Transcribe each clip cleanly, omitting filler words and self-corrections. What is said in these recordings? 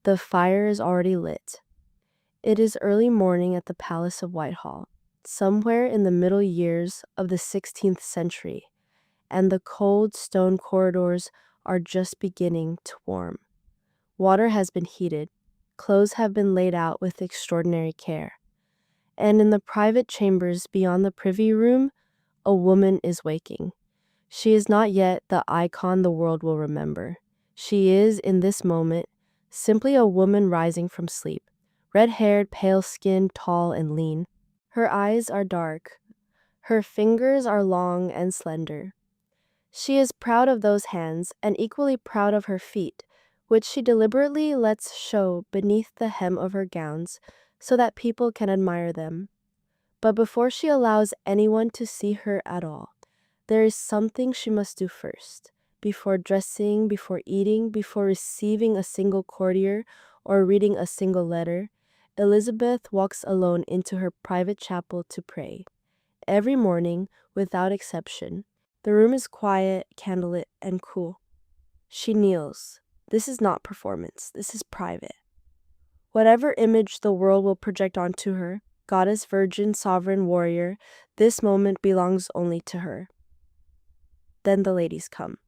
The fire is already lit. It is early morning at the Palace of Whitehall, somewhere in the middle years of the 16th century, and the cold stone corridors are just beginning to warm. Water has been heated, clothes have been laid out with extraordinary care, and in the private chambers beyond the privy room, a woman is waking. She is not yet the icon the world will remember. She is, in this moment, simply a woman rising from sleep, red-haired, pale-skinned, tall and lean. Her eyes are dark. Her fingers are long and slender. She is proud of those hands and equally proud of her feet, which she deliberately lets show beneath the hem of her gowns so that people can admire them. But before she allows anyone to see her at all, there is something she must do first. Before dressing, before eating, before receiving a single courtier or reading a single letter, Elizabeth walks alone into her private chapel to pray. Every morning, without exception, the room is quiet, candlelit, and cool. She kneels. This is not performance. This is private. Whatever image the world will project onto her, goddess, virgin, sovereign, warrior, this moment belongs only to her. Then the ladies come.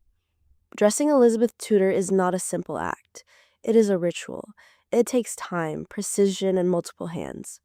Dressing Elizabeth Tudor is not a simple act. It is a ritual. It takes time, precision, and multiple hands.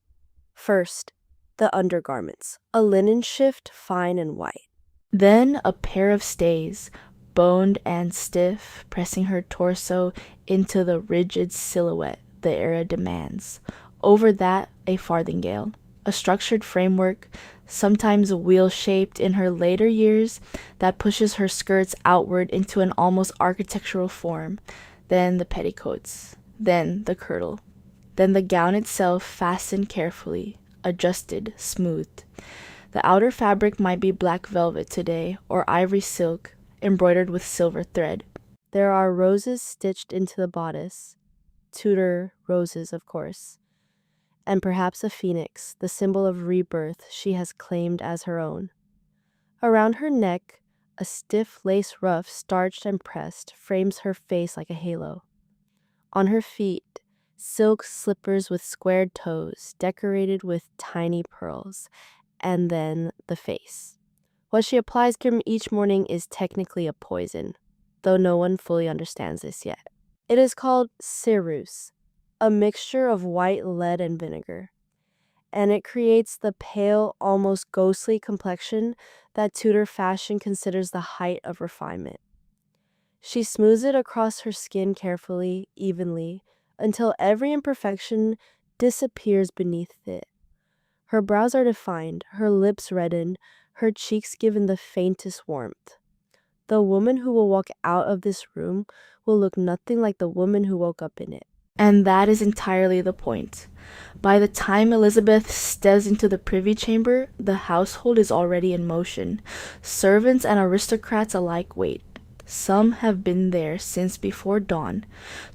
First, the undergarments, a linen shift, fine and white. Then a pair of stays, boned and stiff, pressing her torso into the rigid silhouette the era demands. Over that, a farthingale, a structured framework, sometimes wheel-shaped in her later years, that pushes her skirts outward into an almost architectural form. Then the petticoats, then the kirtle, then the gown itself fastened carefully, adjusted, smoothed. The outer fabric might be black velvet today, or ivory silk, embroidered with silver thread. There are roses stitched into the bodice, Tudor roses, of course, and perhaps a phoenix, the symbol of rebirth she has claimed as her own. Around her neck, a stiff lace ruff, starched and pressed, frames her face like a halo. On her feet, silk slippers with squared toes, decorated with tiny pearls, and then the face. What she applies each morning is technically a poison, though no one fully understands this yet. It is called ceruse, a mixture of white lead and vinegar, and it creates the pale, almost ghostly complexion that Tudor fashion considers the height of refinement. She smooths it across her skin carefully, evenly, until every imperfection disappears beneath it. Her brows are defined, her lips reddened, her cheeks given the faintest warmth. The woman who will walk out of this room will look nothing like the woman who woke up in it. And that is entirely the point. By the time Elizabeth steps into the privy chamber, the household is already in motion. Servants and aristocrats alike wait. Some have been there since before dawn.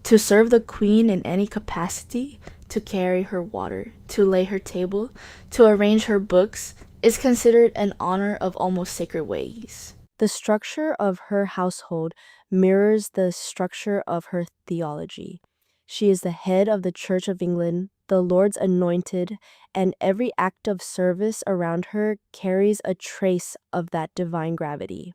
To serve the queen in any capacity, to carry her water, to lay her table, to arrange her books, is considered an honor of almost sacred ways. The structure of her household mirrors the structure of her theology. She is the head of the Church of England, the Lord's anointed, and every act of service around her carries a trace of that divine gravity.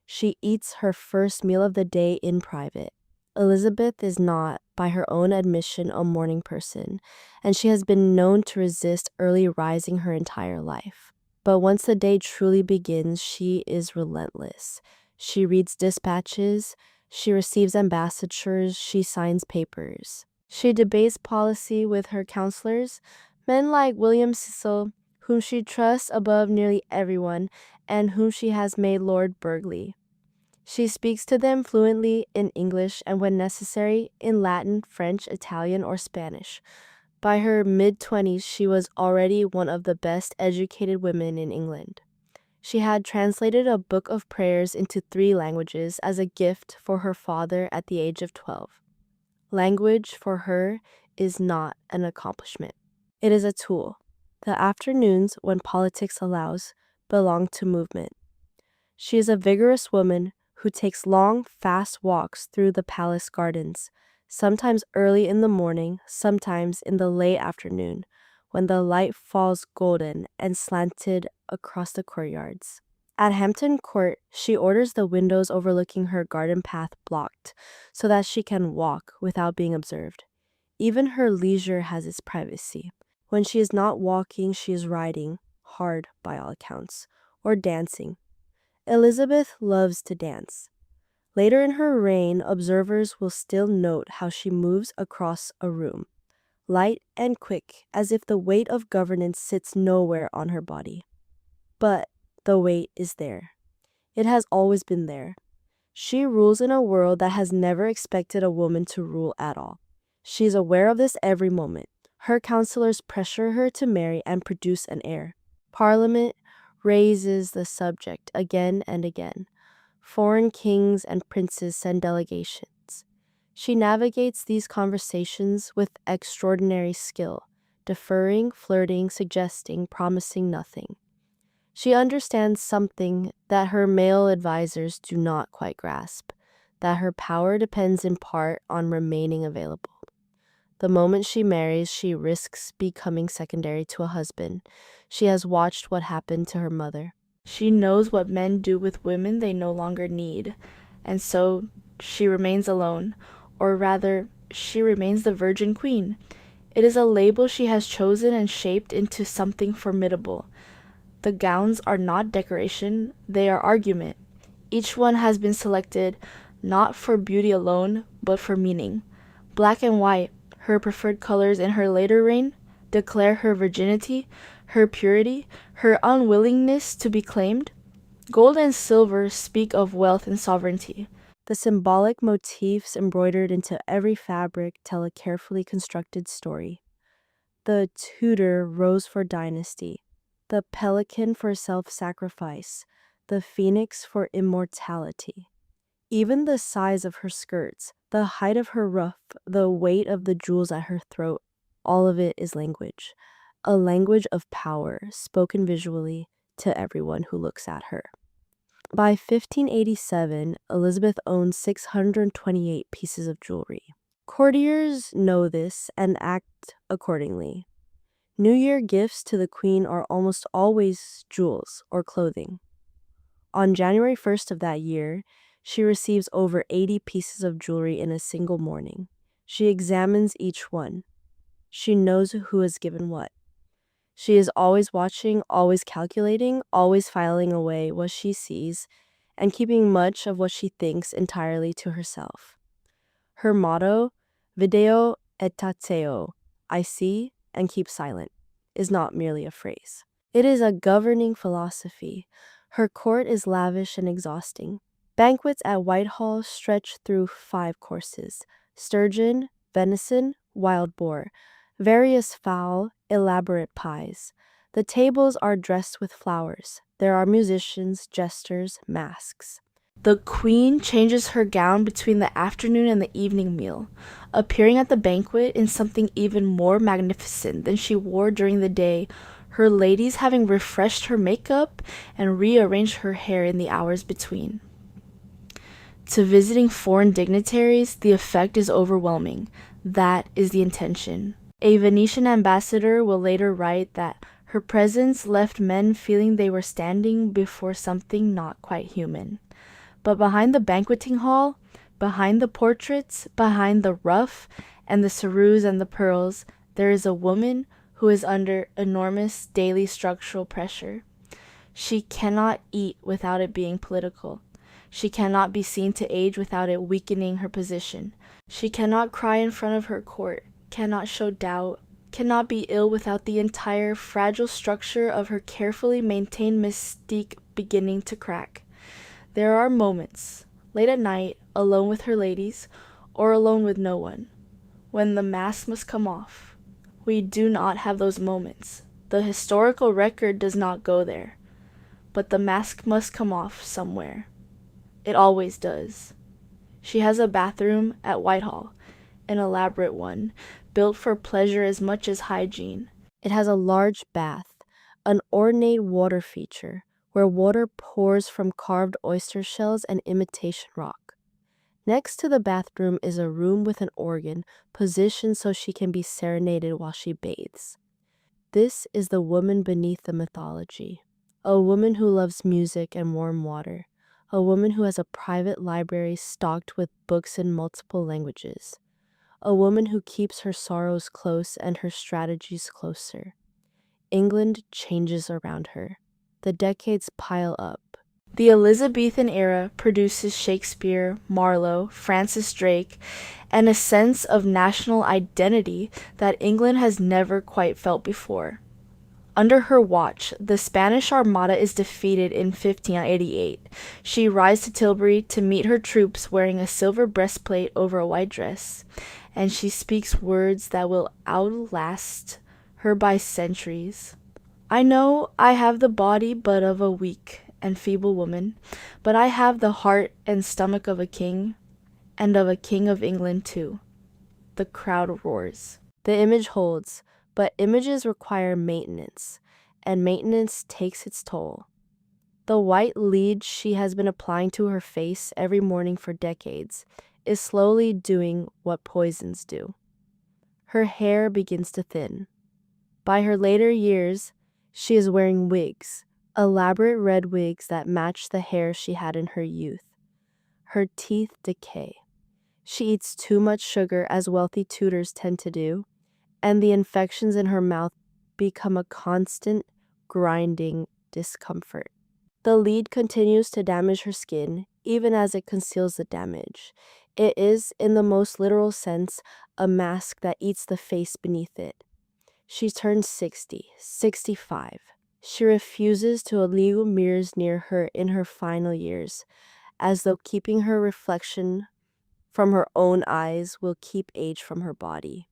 She eats her first meal of the day in private. Elizabeth is not, by her own admission, a morning person, and she has been known to resist early rising her entire life. But once the day truly begins, she is relentless. She reads dispatches, she receives ambassadors, she signs papers. She debates policy with her counselors, men like William Cecil, whom she trusts above nearly everyone, and whom she has made Lord Burghley. She speaks to them fluently in English and, when necessary, in Latin, French, Italian, or Spanish. By her mid-20s, she was already one of the best educated women in England. She had translated a book of prayers into 3 languages as a gift for her father at the age of 12. Language, for her, is not an accomplishment. It is a tool. The afternoons, when politics allows, belong to movement. She is a vigorous woman who takes long, fast walks through the palace gardens, sometimes early in the morning, sometimes in the late afternoon, when the light falls golden and slanted across the courtyards. At Hampton Court, she orders the windows overlooking her garden path blocked so that she can walk without being observed. Even her leisure has its privacy. When she is not walking, she is riding, hard by all accounts, or dancing. Elizabeth loves to dance. Later in her reign, observers will still note how she moves across a room, light and quick, as if the weight of governance sits nowhere on her body. But the weight is there. It has always been there. She rules in a world that has never expected a woman to rule at all. She is aware of this every moment. Her counselors pressure her to marry and produce an heir. Parliament raises the subject again and again. Foreign kings and princes send delegations. She navigates these conversations with extraordinary skill, deferring, flirting, suggesting, promising nothing. She understands something that her male advisors do not quite grasp, that her power depends in part on remaining available. The moment she marries, she risks becoming secondary to a husband. She has watched what happened to her mother. She knows what men do with women they no longer need, and so she remains alone, or rather, she remains the Virgin Queen. It is a label she has chosen and shaped into something formidable. The gowns are not decoration, they are argument. Each one has been selected not for beauty alone, but for meaning. Black and white, her preferred colors in her later reign, declare her virginity, her purity, her unwillingness to be claimed. Gold and silver speak of wealth and sovereignty. The symbolic motifs embroidered into every fabric tell a carefully constructed story. The Tudor rose for dynasty, the pelican for self-sacrifice, the phoenix for immortality. Even the size of her skirts, the height of her ruff, the weight of the jewels at her throat, all of it is language. A language of power, spoken visually to everyone who looks at her. By 1587, Elizabeth owned 628 pieces of jewelry. Courtiers know this and act accordingly. New Year gifts to the Queen are almost always jewels or clothing. On January 1st of that year, she receives over 80 pieces of jewelry in a single morning. She examines each one. She knows who has given what. She is always watching, always calculating, always filing away what she sees, and keeping much of what she thinks entirely to herself. Her motto, video et tateo, I see and keep silent, is not merely a phrase. It is a governing philosophy. Her court is lavish and exhausting. Banquets at Whitehall stretch through 5 courses: sturgeon, venison, wild boar, various fowl, elaborate pies. The tables are dressed with flowers. There are musicians, jesters, masks. The Queen changes her gown between the afternoon and the evening meal, appearing at the banquet in something even more magnificent than she wore during the day, her ladies having refreshed her makeup and rearranged her hair in the hours between. To visiting foreign dignitaries, the effect is overwhelming. That is the intention. A Venetian ambassador will later write that her presence left men feeling they were standing before something not quite human. But behind the banqueting hall, behind the portraits, behind the ruff and the ceruse and the pearls, there is a woman who is under enormous daily structural pressure. She cannot eat without it being political. She cannot be seen to age without it weakening her position. She cannot cry in front of her court, cannot show doubt, cannot be ill without the entire fragile structure of her carefully maintained mystique beginning to crack. There are moments, late at night, alone with her ladies, or alone with no one, when the mask must come off. We do not have those moments. The historical record does not go there. But the mask must come off somewhere. It always does. She has a bathroom at Whitehall, an elaborate one, built for pleasure as much as hygiene. It has a large bath, an ornate water feature, where water pours from carved oyster shells and imitation rock. Next to the bathroom is a room with an organ positioned so she can be serenaded while she bathes. This is the woman beneath the mythology. A woman who loves music and warm water. A woman who has a private library stocked with books in multiple languages. A woman who keeps her sorrows close and her strategies closer. England changes around her. The decades pile up. The Elizabethan era produces Shakespeare, Marlowe, Francis Drake, and a sense of national identity that England has never quite felt before. Under her watch, the Spanish Armada is defeated in 1588. She rides to Tilbury to meet her troops wearing a silver breastplate over a white dress, and she speaks words that will outlast her by centuries. I know I have the body but of a weak and feeble woman, but I have the heart and stomach of a king, and of a king of England too. The crowd roars. The image holds, but images require maintenance, and maintenance takes its toll. The white lead she has been applying to her face every morning for decades is slowly doing what poisons do. Her hair begins to thin. By her later years, she is wearing wigs, elaborate red wigs that match the hair she had in her youth. Her teeth decay. She eats too much sugar, as wealthy Tudors tend to do, and the infections in her mouth become a constant, grinding discomfort. The lead continues to damage her skin, even as it conceals the damage. It is, in the most literal sense, a mask that eats the face beneath it. She turns 60, 65. She refuses to allow mirrors near her in her final years, as though keeping her reflection from her own eyes will keep age from her body.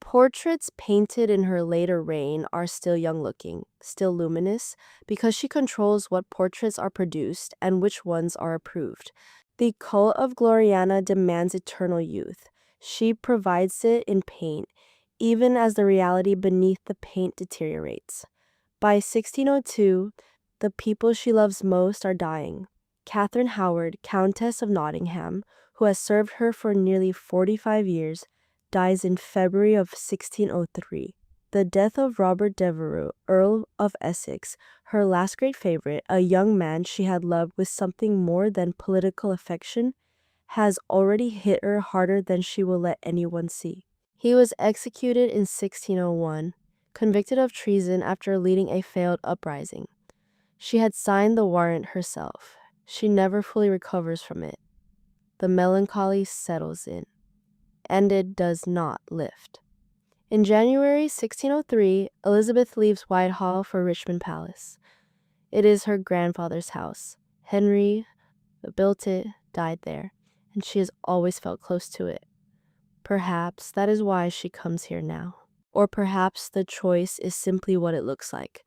Portraits painted in her later reign are still young-looking, still luminous, because she controls what portraits are produced and which ones are approved. The cult of Gloriana demands eternal youth. She provides it in paint, even as the reality beneath the paint deteriorates. By 1602, the people she loves most are dying. Catherine Howard, Countess of Nottingham, who has served her for nearly 45 years, dies in February of 1603. The death of Robert Devereux, Earl of Essex, her last great favorite, a young man she had loved with something more than political affection, has already hit her harder than she will let anyone see. He was executed in 1601, convicted of treason after leading a failed uprising. She had signed the warrant herself. She never fully recovers from it. The melancholy settles in, and it does not lift. In January 1603, Elizabeth leaves Whitehall for Richmond Palace. It is her grandfather's house. Henry built it, died there, and she has always felt close to it. Perhaps that is why she comes here now. Or perhaps the choice is simply what it looks like.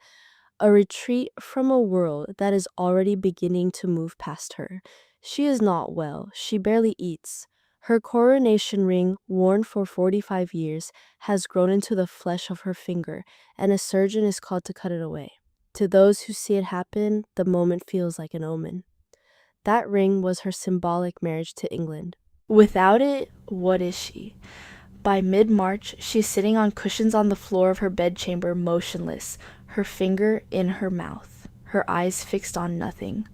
A retreat from a world that is already beginning to move past her. She is not well. She barely eats. Her coronation ring, worn for 45 years, has grown into the flesh of her finger, and a surgeon is called to cut it away. To those who see it happen, the moment feels like an omen. That ring was her symbolic marriage to England. Without it, what is she? By mid-March, she's sitting on cushions on the floor of her bedchamber, motionless, her finger in her mouth, her eyes fixed on nothing.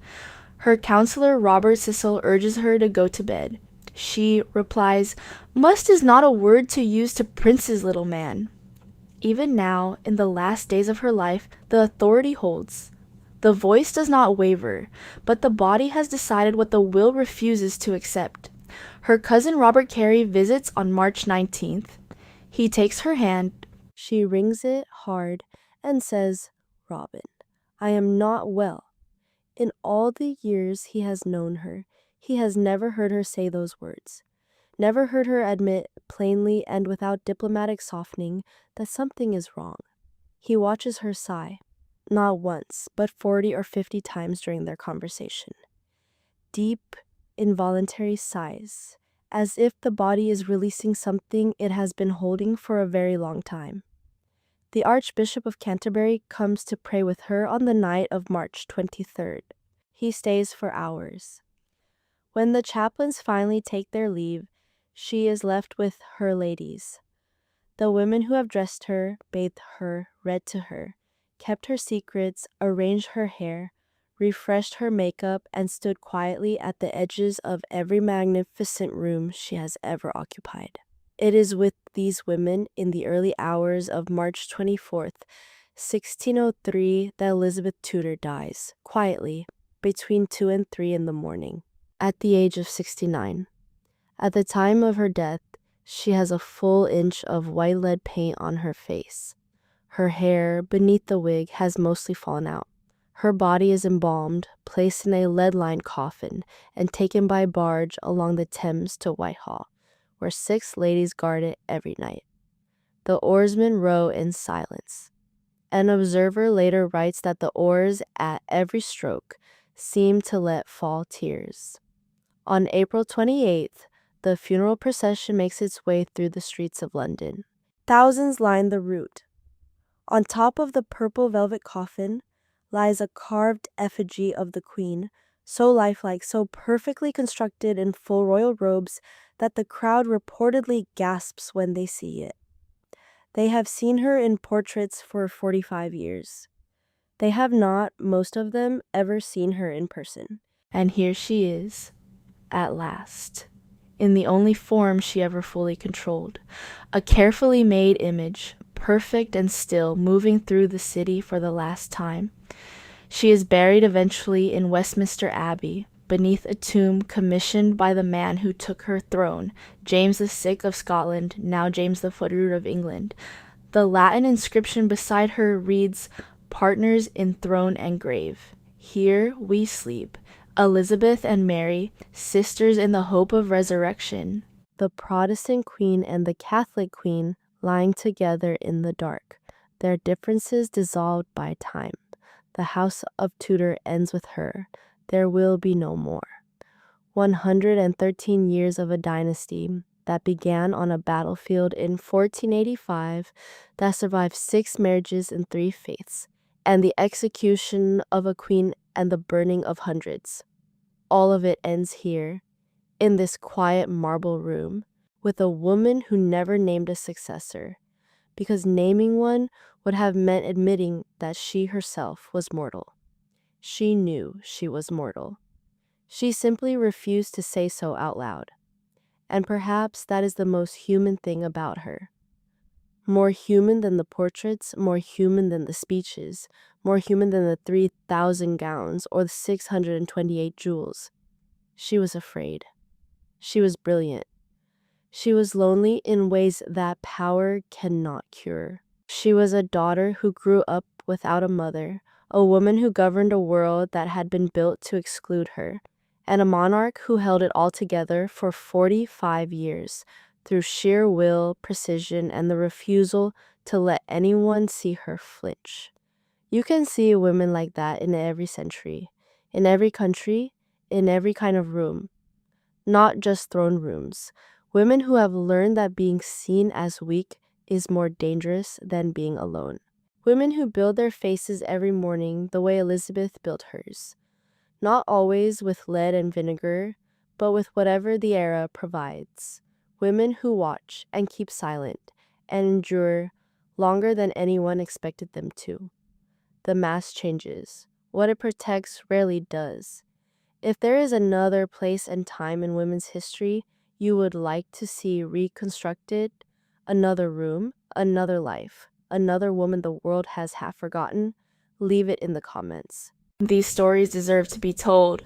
Her counselor, Robert Cecil, urges her to go to bed. She replies, "Must is not a word to use to princes, little man." Even now, in the last days of her life, the authority holds. The voice does not waver, but the body has decided what the will refuses to accept. Her cousin Robert Carey visits on March 19th. He takes her hand. She wrings it hard and says, "Robin, I am not well." In all the years he has known her, he has never heard her say those words, never heard her admit plainly and without diplomatic softening that something is wrong. He watches her sigh, not once, but 40 or 50 times during their conversation. Deep, involuntary sighs, as if the body is releasing something it has been holding for a very long time. The Archbishop of Canterbury comes to pray with her on the night of March 23rd. He stays for hours. When the chaplains finally take their leave, she is left with her ladies. The women who have dressed her, bathed her, read to her, kept her secrets, arranged her hair, refreshed her makeup, and stood quietly at the edges of every magnificent room she has ever occupied. It is with these women in the early hours of March 24th, 1603, that Elizabeth Tudor dies, quietly, between 2 and 3 in the morning, at the age of 69. At the time of her death, she has a full inch of white lead paint on her face. Her hair, beneath the wig, has mostly fallen out. Her body is embalmed, placed in a lead-lined coffin, and taken by barge along the Thames to Whitehall, where 6 ladies guard it every night. The oarsmen row in silence. An observer later writes that the oars, at every stroke, seem to let fall tears. On April 28th, the funeral procession makes its way through the streets of London. Thousands line the route. On top of the purple velvet coffin lies a carved effigy of the Queen, so lifelike, so perfectly constructed in full royal robes that the crowd reportedly gasps when they see it. They have seen her in portraits for 45 years. They have not, most of them, ever seen her in person. And here she is, at last, in the only form she ever fully controlled. A carefully made image, perfect and still, moving through the city for the last time. She is buried eventually in Westminster Abbey, beneath a tomb commissioned by the man who took her throne, James VI of Scotland, now James IV of England. The Latin inscription beside her reads, "Partners in throne and grave. Here we sleep, Elizabeth and Mary, sisters in the hope of resurrection." The Protestant queen and the Catholic queen lying together in the dark, their differences dissolved by time. The house of Tudor ends with her. There will be no more. 113 years of a dynasty that began on a battlefield in 1485, that survived 6 marriages and 3 faiths, and the execution of a queen and the burning of hundreds. All of it ends here, in this quiet marble room, with a woman who never named a successor, because naming one would have meant admitting that she herself was mortal. She knew she was mortal. She simply refused to say so out loud. And perhaps that is the most human thing about her. More human than the portraits, more human than the speeches, more human than the 3,000 gowns or the 628 jewels. She was afraid. She was brilliant. She was lonely in ways that power cannot cure. She was a daughter who grew up without a mother, a woman who governed a world that had been built to exclude her, and a monarch who held it all together for 45 years through sheer will, precision, and the refusal to let anyone see her flinch. You can see women like that in every century, in every country, in every kind of room. Not just throne rooms. Women who have learned that being seen as weak is more dangerous than being alone. Women who build their faces every morning the way Elizabeth built hers. Not always with lead and vinegar, but with whatever the era provides. Women who watch and keep silent and endure longer than anyone expected them to. The mask changes. What it protects rarely does. If there is another place and time in women's history you would like to see reconstructed, another room, another life, another woman the world has half forgotten, leave it in the comments. These stories deserve to be told.